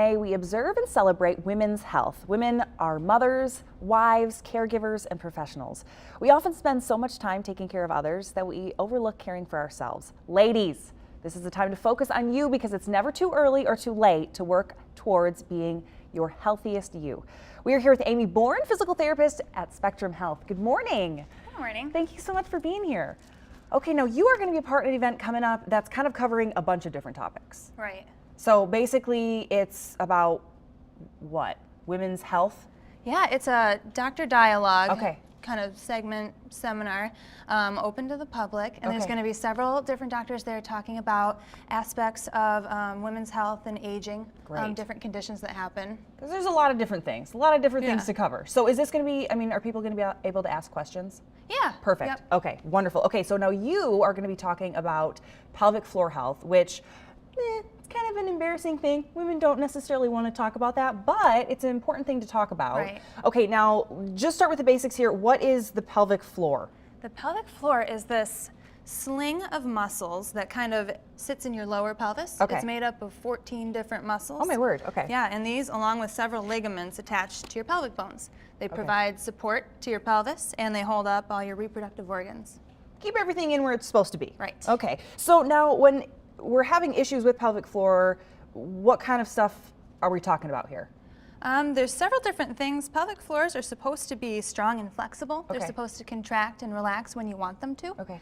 Today we observe and celebrate women's health. Women are mothers, wives, caregivers, and professionals. We often spend so much time taking care of others that we overlook caring for ourselves. Ladies, this is the time to focus on you because it's never too early or too late to work towards being your healthiest you. We are here with Amy Bourne, physical therapist at Spectrum Health. Good morning. Good morning. Thank you so much for being here. Okay, now you are going to be a part of an event coming up that's kind of covering a bunch of different topics. Right. So basically it's about what? Women's health? Yeah, it's a doctor dialogue kind of seminar, open to the public, and there's going to be several different doctors there talking about aspects of women's health and aging, different conditions that happen. Because there's a lot of different things, things to cover. So is this going to be, are people going to be able to ask questions? Yeah. Perfect. Yep. Okay, wonderful. Okay, so now you are going to be talking about pelvic floor health, which it's kind of an embarrassing thing. Women don't necessarily want to talk about that, but it's an important thing to talk about. Right. Okay, now just start with the basics here. What is the pelvic floor? The pelvic floor is this sling of muscles that kind of sits in your lower pelvis. Okay. It's made up of 14 different muscles. Oh my word, okay. Yeah, and these, along with several ligaments attached to your pelvic bones. They provide support to your pelvis, and they hold up all your reproductive organs. Keep everything in where it's supposed to be. Right. Okay, so now when we're having issues with pelvic floor, what kind of stuff are we talking about here? There's several different things. Pelvic floors are supposed to be strong and flexible. Okay. They're supposed to contract and relax when you want them to. Okay.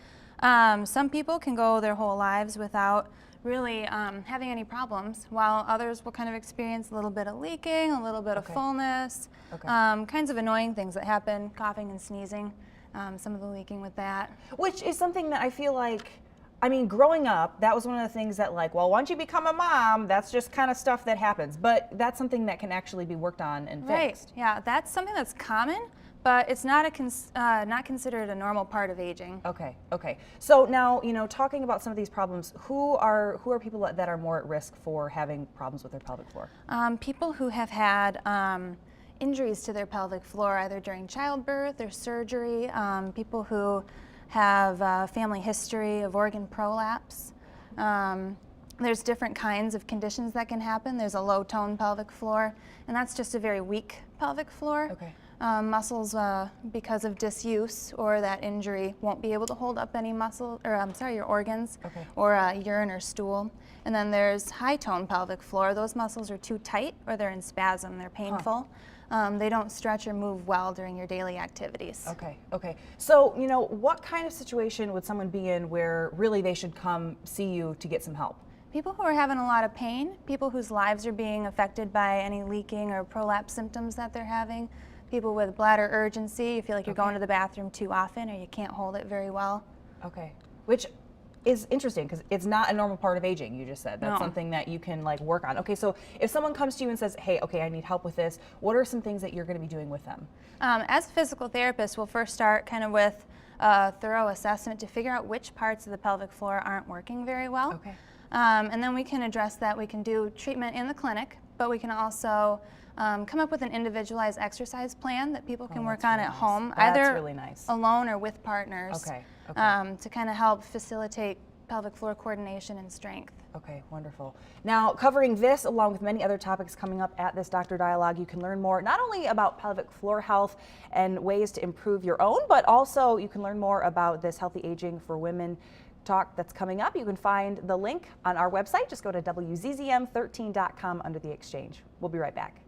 Some people can go their whole lives without really having any problems, while others will kind of experience a little bit of leaking, a little bit of fullness, kinds of annoying things that happen, coughing and sneezing, some of the leaking with that. Which is something that I feel like, growing up, that was one of the things that well, once you become a mom, that's just kind of stuff that happens. But that's something that can actually be worked on and fixed. Right, yeah, that's something that's common, but it's not not considered a normal part of aging. Okay, okay. So now, talking about some of these problems, who are people that are more at risk for having problems with their pelvic floor? People who have had injuries to their pelvic floor, either during childbirth or surgery, people who have family history of organ prolapse. There's different kinds of conditions that can happen. There's a low tone pelvic floor, and that's just a very weak pelvic floor. Okay. Muscles, because of disuse or that injury, won't be able to hold up any muscle, or your organs, or urine or stool. And then there's high tone pelvic floor. Those muscles are too tight or they're in spasm, they're painful. They don't stretch or move well during your daily activities. Okay, okay. So, what kind of situation would someone be in where really they should come see you to get some help? People who are having a lot of pain, people whose lives are being affected by any leaking or prolapse symptoms that they're having, people with bladder urgency, you feel like you're going to the bathroom too often or you can't hold it very well. Okay, which is interesting because it's not a normal part of aging, you just said. That's something that you can work on. Okay, so if someone comes to you and says, hey, okay, I need help with this, what are some things that you're going to be doing with them? As a physical therapist, we'll first start kind of with a thorough assessment to figure out which parts of the pelvic floor aren't working very well. Okay. And then we can address that. We can do treatment in the clinic, but we can also come up with an individualized exercise plan that people can work on at home, either really nice. alone or with partners, Okay. to kind of help facilitate pelvic floor coordination and strength. Okay, wonderful. Now, covering this along with many other topics coming up at this Doctor Dialogue, you can learn more not only about pelvic floor health and ways to improve your own, but also you can learn more about this Healthy Aging for Women talk that's coming up. You can find the link on our website. Just go to WZZM13.com under the exchange. We'll be right back.